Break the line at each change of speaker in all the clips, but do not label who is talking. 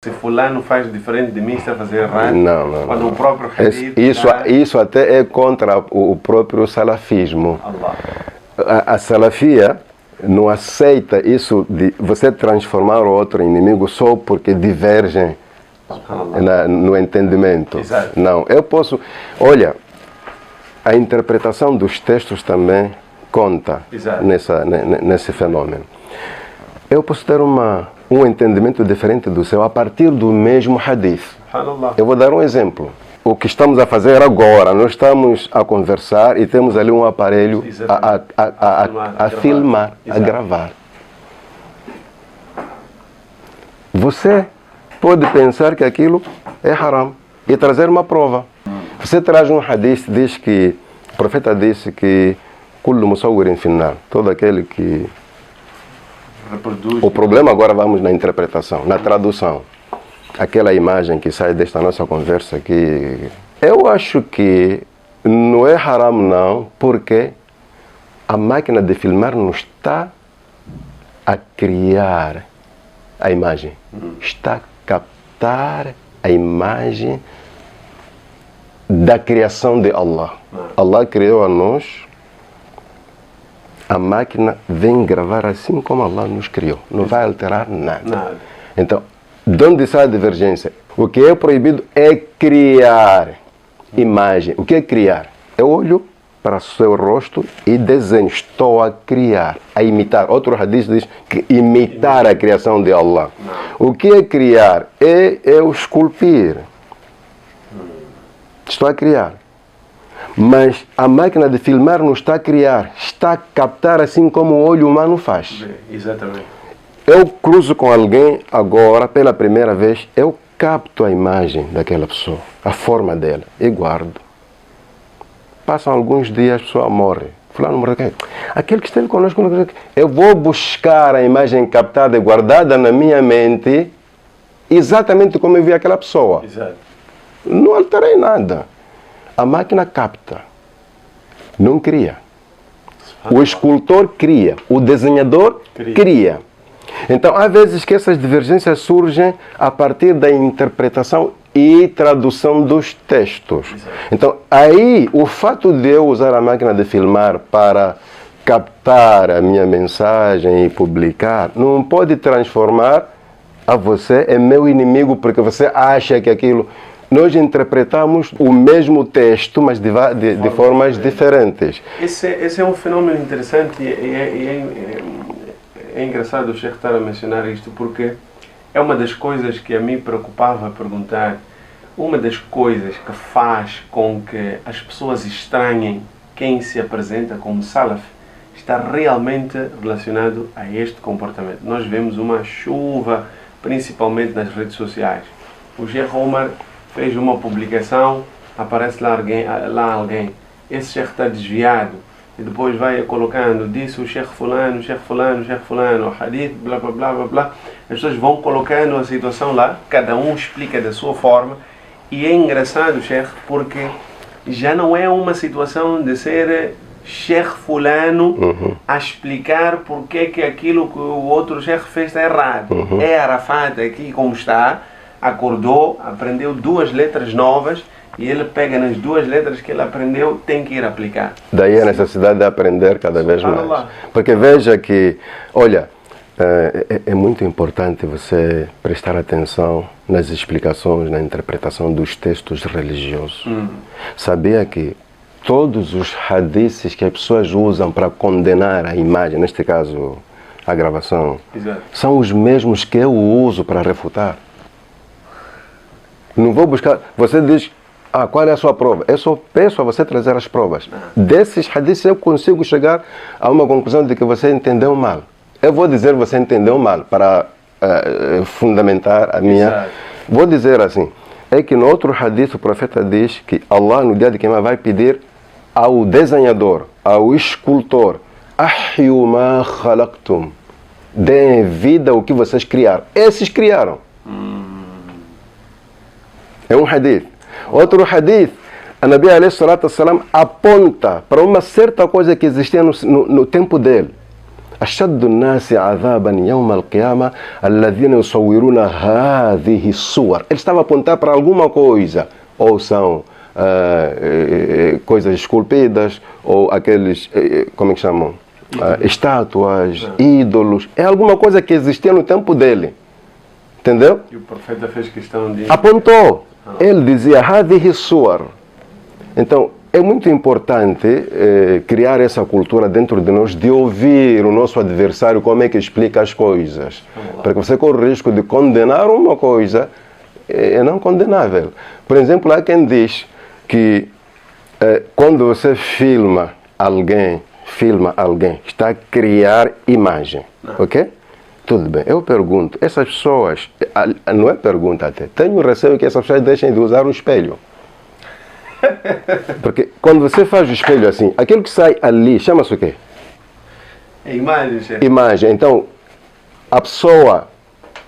Se fulano faz diferente de mim, está a fazer errado.
Não.
Quando o próprio hadith
isso até é contra o próprio salafismo. A salafia não aceita isso de você transformar o outro inimigo só porque divergem no entendimento.
Exato.
Não, eu posso... Olha, a interpretação dos textos também conta nesse fenômeno. Eu posso ter um entendimento diferente do seu a partir do mesmo hadith. Eu vou dar um exemplo. O que estamos a fazer agora, nós estamos a conversar e temos ali um aparelho a filmar, a gravar. Você pode pensar que aquilo é haram e trazer uma prova. Você traz um hadith, diz que o profeta disse que kullu musawwirin finnar, todo aquele que reproduz. O problema agora vamos na interpretação, na tradução. Aquela imagem que sai desta nossa conversa aqui, eu acho que não é haram não, porque a máquina de filmar não está a criar a imagem, está a captar a imagem da criação de Allah. Allah criou a nós, a máquina vem gravar assim como Allah nos criou, não vai alterar nada. Então, de onde sai a divergência? O que é proibido é criar imagem. O que é criar? Eu olho para o seu rosto e desenho. Estou a criar, a imitar. Outro hadith diz que imitar a criação de Allah. O que é criar? É eu esculpir. Estou a criar. Mas a máquina de filmar não está a criar, está a captar assim como o olho humano faz.
Exatamente.
Eu cruzo com alguém agora, pela primeira vez, eu capto a imagem daquela pessoa, a forma dela, e guardo. Passam alguns dias, a pessoa morre. Fulano morre. Aquele que esteve conosco, eu vou buscar a imagem captada e guardada na minha mente, exatamente como eu vi aquela pessoa.
Exato.
Não alterei nada. A máquina capta, não cria. O escultor cria, o desenhador cria. Então, há vezes que essas divergências surgem a partir da interpretação e tradução dos textos. Então, aí, o fato de eu usar a máquina de filmar para captar a minha mensagem e publicar, não pode transformar a você em meu inimigo porque você acha que aquilo... Nós interpretamos o mesmo texto, mas de formas diferentes.
Esse é um fenômeno interessante é engraçado o Sheikh estar a mencionar isto, porque é uma das coisas que a mim preocupava perguntar. Uma das coisas que faz com que as pessoas estranhem quem se apresenta como salaf está realmente relacionado a este comportamento. Nós vemos uma chuva, principalmente nas redes sociais. O Sheikh Omar fez uma publicação, aparece lá alguém, esse Sheikh está desviado, e depois vai colocando, disse o Sheikh fulano, o hadith, blá blá blá blá blá. As pessoas vão colocando a situação lá, cada um explica da sua forma, e é engraçado, Sheikh, porque já não é uma situação de ser Sheikh fulano a explicar porque que aquilo que o outro Sheikh fez está errado. É Arafat aqui como está, acordou, aprendeu 2 letras novas e ele pega nas 2 letras que ele aprendeu, tem que ir aplicar.
Daí a necessidade de aprender cada vez mais. Porque veja que, olha, é muito importante você prestar atenção nas explicações, na interpretação dos textos religiosos. Sabia que todos os hadiths que as pessoas usam para condenar a imagem, neste caso a gravação, são os mesmos que eu uso para refutar. Não vou buscar. Você diz, qual é a sua prova? Eu só peço a você trazer as provas. Desses hadiths eu consigo chegar a uma conclusão de que você entendeu mal. Eu vou dizer você entendeu mal para fundamentar a minha... Vou dizer assim, é que no outro hadith o profeta diz que Allah no dia de Quiyamah vai pedir ao desenhador, ao escultor, ahyu ma khalaqtum, deem vida ao que vocês criaram. Esses criaram. É um hadith. Outro hadith, a Nabi alayhi salatu wassalam aponta para uma certa coisa que existia no tempo dele. أشد الناس عذابا يوم القيامة الذين يصورون هذه الصور. Ele estava a apontar para alguma coisa, ou são coisas esculpidas, ou aqueles, como é que chamam? Estátuas, ídolos. É alguma coisa que existia no tempo dele. Entendeu?
E o profeta fez questão de...
Apontou. Ele dizia, هذه الصور. Então, é muito importante criar essa cultura dentro de nós, de ouvir o nosso adversário como é que explica as coisas. Porque você corre o risco de condenar uma coisa é não condenável. Por exemplo, há quem diz que quando você filma alguém, está a criar imagem. Ok? Tudo bem. Eu pergunto, essas pessoas, não é pergunta até, tenho receio que essas pessoas deixem de usar o espelho. Porque quando você faz o espelho assim, aquilo que sai ali, chama-se o quê?
É imagem, chefe.
Imagem. Então, a pessoa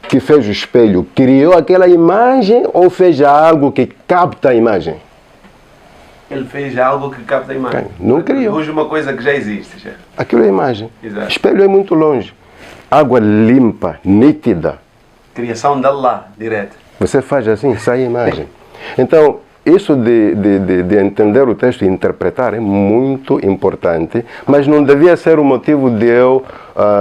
que fez o espelho criou aquela imagem ou fez algo que capta a imagem?
Ele fez algo que capta a imagem.
Não criou.
Hoje uma coisa que já existe, chefe.
Aquilo é imagem.
Exato.
Espelho é muito longe. Água limpa, nítida.
Criação de Allah, direto.
Você faz assim, sai a imagem. Então, isso de entender o texto e interpretar é muito importante, mas não devia ser o motivo de eu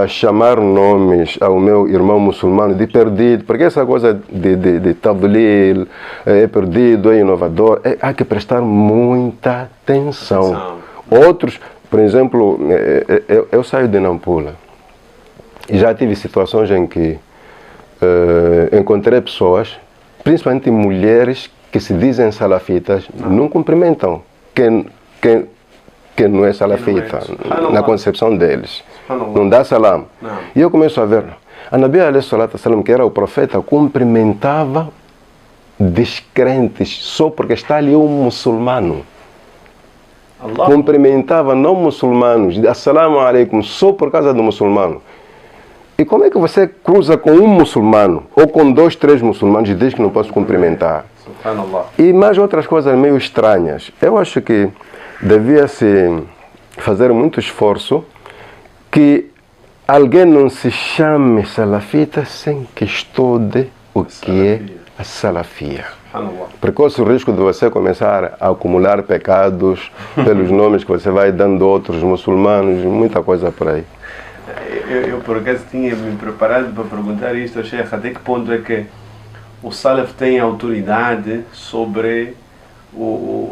chamar nomes ao meu irmão muçulmano de perdido, porque essa coisa de tadlil, é perdido, é inovador, há que prestar muita atenção. Outros, por exemplo, eu saio de Nampula e já tive situações em que encontrei pessoas, principalmente mulheres, que se dizem salafitas, não cumprimentam quem não é salafita, na concepção deles. Não dá salam. E eu começo a ver, a Nabi alayhi salatu salam, que era o profeta, cumprimentava descrentes só porque está ali um muçulmano.
Allah.
Cumprimentava não muçulmanos, assalamu alaikum, só por causa do muçulmano. E como é que você cruza com um muçulmano, ou com 2, 3 muçulmanos e diz que não posso cumprimentar? E mais outras coisas meio estranhas. Eu acho que devia-se fazer muito esforço que alguém não se chame salafita sem que estude o que é a salafia. Porque corre o risco de você começar a acumular pecados pelos nomes que você vai dando a outros muçulmanos, muita coisa por aí.
Eu por acaso tinha me preparado para perguntar isto ao Sheikh, até que ponto é que o Salaf tem autoridade sobre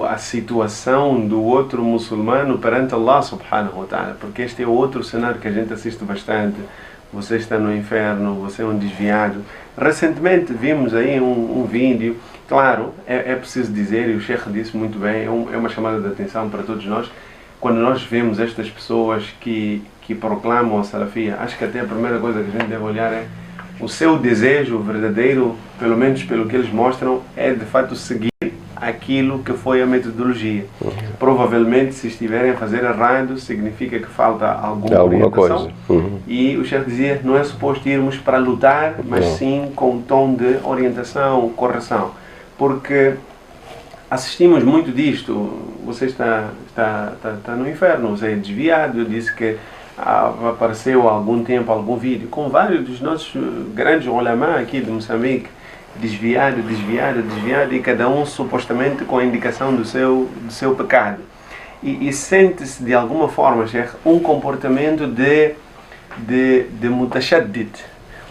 a situação do outro muçulmano perante Allah subhanahu wa ta'ala, porque este é outro cenário que a gente assiste bastante. Você está no inferno, você é um desviado. Recentemente vimos aí um vídeo, claro, é preciso dizer, e o Sheikh disse muito bem, é uma chamada de atenção para todos nós, quando nós vemos estas pessoas que proclamam a salafia, acho que até a primeira coisa que a gente deve olhar é o seu desejo verdadeiro, pelo menos pelo que eles mostram, é de fato seguir aquilo que foi a metodologia. Provavelmente, se estiverem a fazer errado, significa que falta alguma orientação. E o chefe dizia, não é suposto irmos para lutar, mas sim com um tom de orientação, correção. Porque assistimos muito disto. Você está no inferno, você é desviado. Eu disse que apareceu há algum tempo algum vídeo com vários dos nossos grandes ulama aqui de Moçambique, desviado, e cada um supostamente com a indicação do seu pecado. E sente-se de alguma forma, Sheikh, um comportamento de mutashaddid,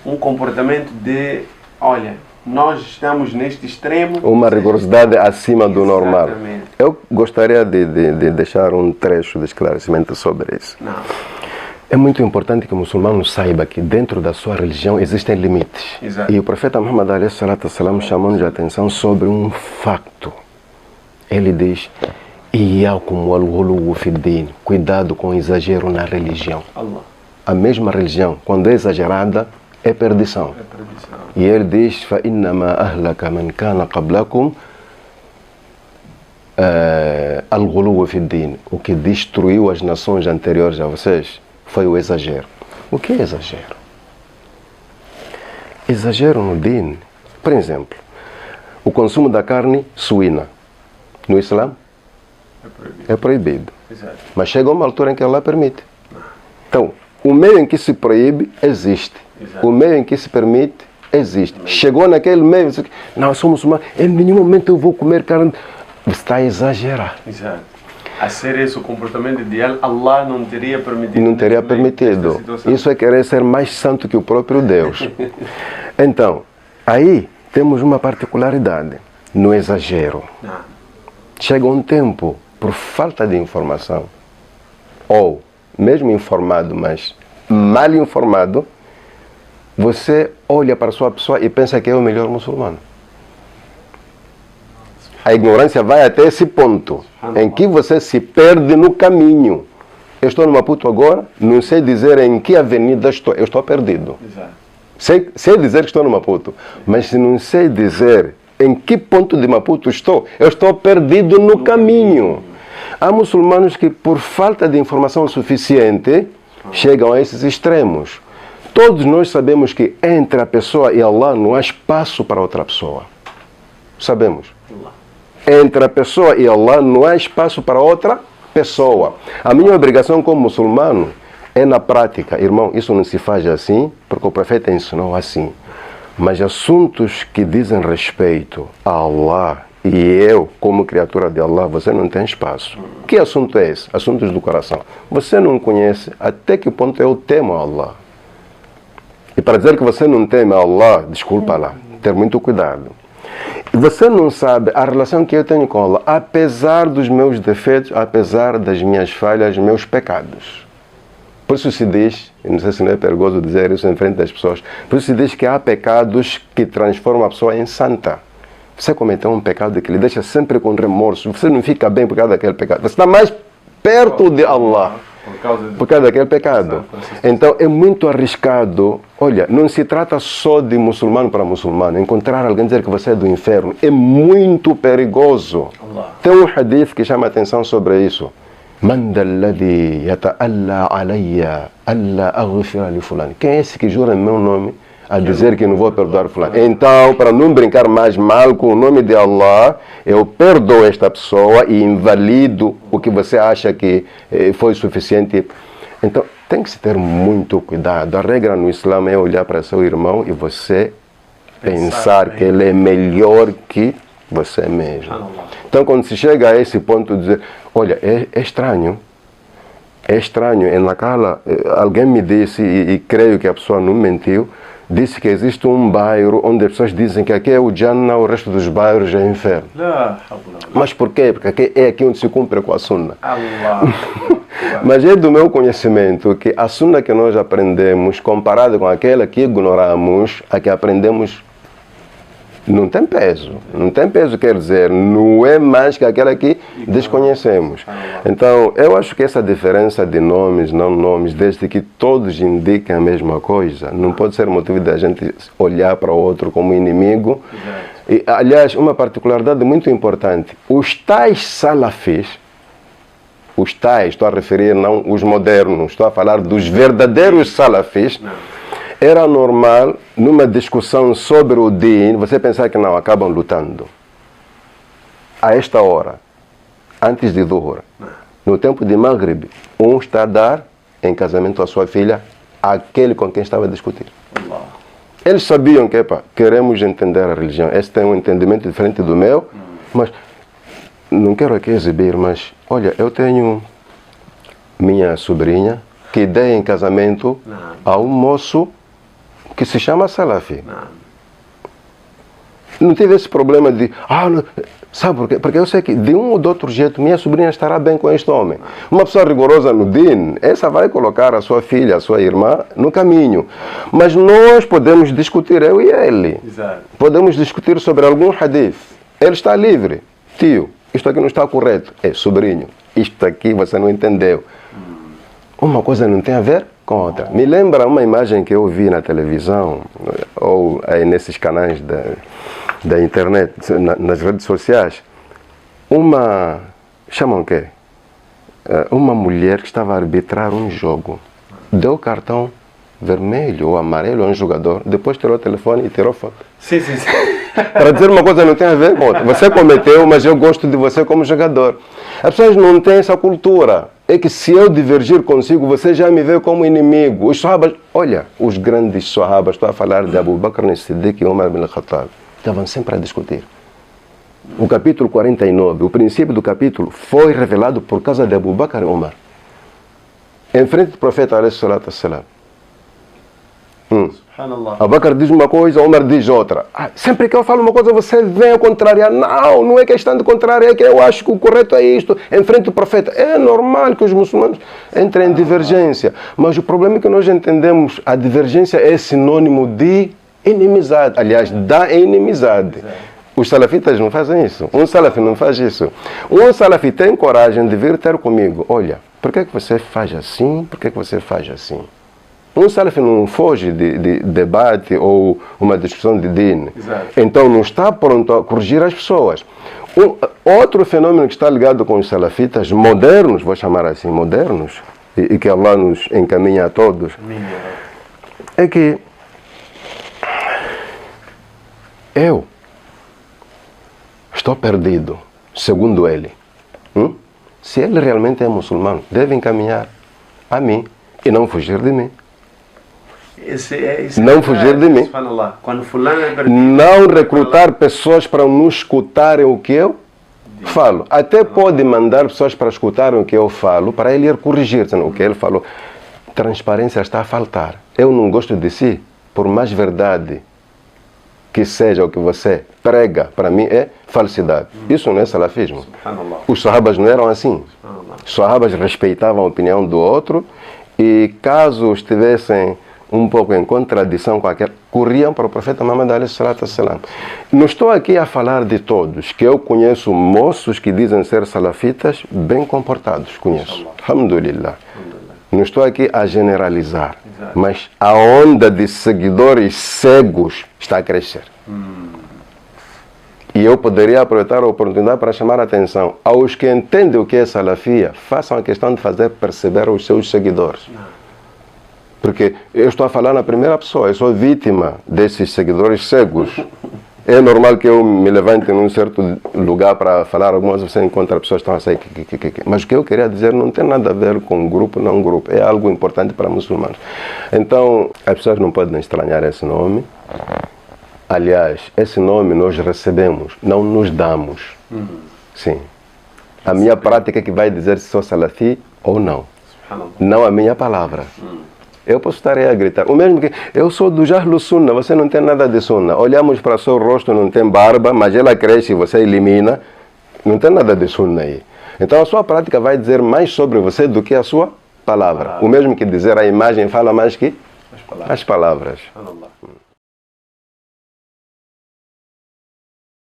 um comportamento de, olha, nós estamos neste extremo.
Uma rigorosidade acima do normal.
Exatamente.
Eu gostaria de deixar um trecho de esclarecimento sobre isso.
Não.
É muito importante que o muçulmano saiba que dentro da sua religião existem limites.
Exato.
E o profeta Muhammad alayhi salatu salam chamou-nos a atenção sobre um facto. Ele diz, Iyakum wal-ghuluw fid-din, cuidado com o exagero na religião.
Allah.
A mesma religião, quando é exagerada, é perdição.
É perdição.
E ele diz, فَإِنَّمَا أَهْلَكَ مَنْ كَانَ قَبْلَكُمْ al-ghuluw fid-din. O que destruiu as nações anteriores a vocês foi o exagero. O que é exagero? Exagero no din. Por exemplo, o consumo da carne suína no Islã é proibido.
Exato.
Mas chega uma altura em que Allah permite. Então, O meio em que se proíbe existe.
Exato.
O meio em que se permite existe. Chegou naquele meio, você, não, eu sou muçulmano, em nenhum momento eu vou comer carne. Você está a exagerar.
Exato. A ser esse o comportamento ideal, Allah não teria permitido.
Não teria permitido. Isso é querer ser mais santo que o próprio Deus. Então, aí temos uma particularidade no exagero. Chega um tempo, por falta de informação, ou mesmo informado, mas mal informado, você olha para a sua pessoa e pensa que é o melhor muçulmano. A ignorância vai até esse ponto, em que você se perde no caminho. Eu estou no Maputo agora, não sei dizer em que avenida estou, eu estou perdido. Sei dizer que estou no Maputo, mas se não sei dizer em que ponto de Maputo estou, eu estou perdido no caminho. Há muçulmanos que, por falta de informação suficiente, chegam a esses extremos. Todos nós sabemos que entre a pessoa e Allah não há espaço para outra pessoa. Sabemos. Entre a pessoa e Allah não há espaço para outra pessoa. A minha obrigação como muçulmano é na prática. Irmão, isso não se faz assim, porque o profeta ensinou assim. Mas assuntos que dizem respeito a Allah e eu, como criatura de Allah, você não tem espaço. Que assunto é esse? Assuntos do coração. Você não conhece até que ponto eu temo a Allah. E para dizer que você não teme a Allah, desculpa lá, ter muito cuidado. Você não sabe a relação que eu tenho com Allah, apesar dos meus defeitos, apesar das minhas falhas, meus pecados. Por isso se diz, e não sei se não é perigoso dizer isso em frente das pessoas, por isso se diz que há pecados que transformam a pessoa em santa. Você cometeu um pecado que lhe deixa sempre com remorso, você não fica bem por causa daquele pecado, você está mais perto de Allah por causa daquele pecado. Então é muito arriscado. Olha, não se trata só de muçulmano para muçulmano. Encontrar alguém dizer que você é do inferno é muito perigoso. Tem um hadith que chama a atenção sobre isso. Man dalladhi yata'alla alayya alla aghfira li fulani. Quem é esse que jura em meu nome a dizer que não vou perdoar fulano? Então, para não brincar mais mal com o nome de Allah, eu perdoo esta pessoa e invalido o que você acha que foi suficiente. Então, tem que se ter muito cuidado. A regra no Islã é olhar para seu irmão e você pensar que ele é melhor que você mesmo. Então, quando se chega a esse ponto de dizer, olha, é estranho. É estranho. Alguém me disse, e creio que a pessoa não mentiu, disse que existe um bairro onde as pessoas dizem que aqui é o Jannah, o resto dos bairros é inferno. Mas por quê? Porque aqui é aqui onde se cumpre com a Sunna. Mas é do meu conhecimento que a Sunna que nós aprendemos, comparada com aquela que ignoramos, a que aprendemos, não tem peso. Não tem peso, quer dizer, não é mais que aquela que desconhecemos. Então, eu acho que essa diferença de nomes, não nomes, desde que todos indiquem a mesma coisa, não pode ser motivo da gente olhar para o outro como inimigo. E, aliás, uma particularidade muito importante, os tais salafis, estou a referir não os modernos, estou a falar dos verdadeiros salafis, era normal, numa discussão sobre o din, você pensar que não, acabam lutando. A esta hora, antes de Dhuhr, no tempo de Maghrib, um está a dar em casamento a sua filha, aquele com quem estava a discutir. Eles sabiam que, queremos entender a religião, esse tem um entendimento diferente do meu, mas não quero aqui exibir, mas, olha, eu tenho minha sobrinha que dei em casamento a um moço que se chama Salafi. Não tive esse problema de, sabe por quê? Porque eu sei que de um ou de outro jeito minha sobrinha estará bem com este homem. Uma pessoa rigorosa no din, essa vai colocar a sua filha, a sua irmã no caminho. Mas nós podemos discutir, eu e ele. Podemos discutir sobre algum hadith. Ele está livre. Tio, isto aqui não está correto. Sobrinho, isto aqui você não entendeu. Uma coisa não tem a ver com outra. Me lembra uma imagem que eu vi na televisão, ou aí nesses canais da internet, nas redes sociais. Chamam o quê? Uma mulher que estava a arbitrar um jogo. Deu cartão vermelho ou amarelo a um jogador, depois tirou o telefone e tirou foto.
Sim.
Para dizer uma coisa não tem a ver com outra. Você cometeu, mas eu gosto de você como jogador. As pessoas não têm essa cultura. é que se eu divergir consigo, você já me vê como inimigo. Os sahabas, olha, os grandes sahabas, estou a falar de Abu Bakr as-Siddiq e Umar bin Khattab, estavam sempre a discutir. O capítulo 49, o princípio do capítulo, foi revelado por causa de Abu Bakr e Umar. Em frente do profeta, alayhi salatu wassalam. Abu Bakr diz uma coisa, Umar diz outra. Sempre que eu falo uma coisa, você vem a contrariar. Não, não é questão de contrariar, é que eu acho que o correto é isto. Em frente do profeta. É normal que os muçulmanos entrem em divergência. Mas o problema é que nós entendemos a divergência é sinônimo de inimizade. Aliás, da inimizade. Os salafitas não fazem isso. Um salafi não faz isso. Um salafi tem coragem de vir ter comigo. Olha, por que você faz assim? Por que você faz assim? Um salafi não foge de debate ou uma discussão de din. Então não está pronto a corrigir as pessoas. Outro fenômeno que está ligado com os salafitas modernos, vou chamar assim, modernos, e que Allah nos encaminha a todos, é que eu estou perdido, segundo ele. Se ele realmente é muçulmano, deve encaminhar a mim e não fugir de mim. Não fugir de mim. Não recrutar pessoas para não escutarem o que eu falo. Até pode mandar pessoas para escutarem o que eu falo, para ele ir corrigir o que ele falou. Transparência está a faltar. Eu não gosto de si, por mais verdade que seja o que você prega, para mim é falsidade. Isso não é salafismo. Os sahabas não eram assim. Os sahabas respeitavam a opinião do outro e caso estivessem um pouco em contradição com aquela, corriam para o profeta Muhammad alayhi salatu wassalam. Não estou aqui a falar de todos, que eu conheço moços que dizem ser salafitas bem comportados, conheço. Alhamdulillah. Não estou aqui a generalizar, mas a onda de seguidores cegos está a crescer. E eu poderia aproveitar a oportunidade para chamar a atenção aos que entendem o que é salafia, façam a questão de fazer perceber aos seus seguidores. Porque eu estou a falar na primeira pessoa, eu sou vítima desses seguidores cegos. É normal que eu me levante num certo lugar para falar algumas vezes, você encontra pessoas que estão a sair. Mas o que eu queria dizer não tem nada a ver com grupo, não grupo. É algo importante para muçulmanos. Então, as pessoas não podem estranhar esse nome. Aliás, esse nome nós recebemos, não nos damos. Sim. A minha prática é que vai dizer se sou salafi ou não. Não a minha palavra. Eu posso estar aí a gritar. O mesmo que eu sou do Ahlus Sunnah, você não tem nada de Sunnah. Olhamos para o seu rosto, não tem barba, mas ela cresce e você elimina. Não tem nada de Sunnah aí. Então a sua prática vai dizer mais sobre você do que a sua palavra. O mesmo que dizer a imagem fala mais que as palavras.